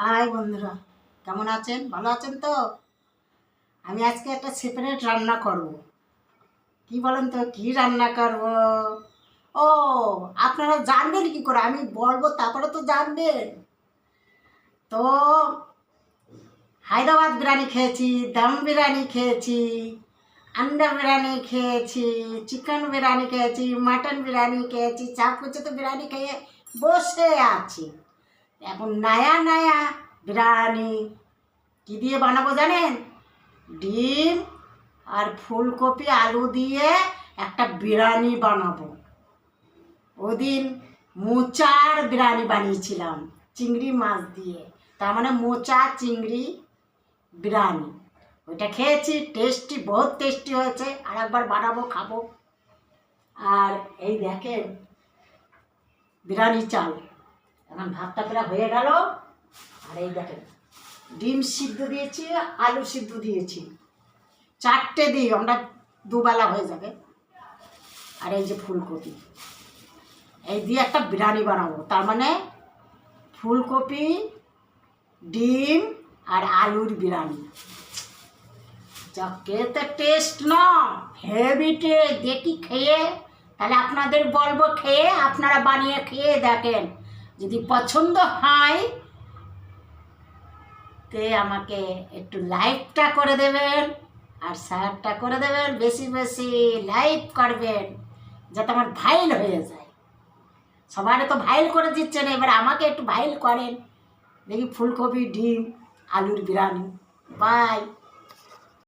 High বন্ধুরা, কেমন আছেন? ভালো আছেন তো? আমি আজকে একটা সেপারেট রান্না করব। কি বলেন তো, কি রান্না করব? ও, আপনারা জানবেন কি করে? আমি বলবো তারপরে তো জানবেন। তো হায়দ্রাবাদ বিরিয়ানি খেয়েছি, দম বিরিয়ানি খেয়েছি, আন্ডা বিরিয়ানি খেয়েছি, চিকেন বিরিয়ানি খেয়েছি, মাটন বিরিয়ানি খেয়েছি, সব কিছু তো বিরিয়ানি খেয়ে বসে আছি। এখন নয়া নয়া বিরিয়ানি কী দিয়ে বানাবো জানেন? ডিম আর ফুলকপি আলু দিয়ে একটা বিরিয়ানি বানাবো। ওদিন মোচার বিরিয়ানি বানিয়েছিলাম চিংড়ি মাছ দিয়ে, তার মানে মোচা চিংড়ি বিরিয়ানি। ওইটা খেয়েছি, টেস্টি, বহুত টেস্টি হয়েছে। আর একবার বানাবো, খাবো। আর এই দেখেন বিরিয়ানি চাল, এখন ভাতটা প্রায় হয়ে গেল। আর এই দেখেন ডিম সিদ্ধ দিয়েছি, আলু সিদ্ধ দিয়েছি, 4টে দিই, আমরা দুবেলা হয়ে যাবে। আর এই যে ফুলকপি, এই দিয়ে একটা বিরিয়ানি বানাবো। তার মানে ফুলকপি, ডিম আর আলুর বিরিয়ানি। যা খেতে টেস্ট না, হেভি টেস্ট। দেখি খেয়ে, তাহলে আপনাদের বলবো, খেয়ে আপনারা বানিয়ে খেয়ে দেখেন। যদি পছন্দ হয় তে আমাকে একটু লাইকটা করে দেবেন আর শেয়ারটা করে দেবেন। বেশি বেশি লাইক করবেন যাতে আমার ভাইরাল হয়ে যায়। সবারই তো ভাইরাল করে দিচ্ছেন, এবার আমাকে একটু ভাইরাল করেন। দেখি ফুলকপি, ডিম, আলুর বিরিয়ানি। বাই।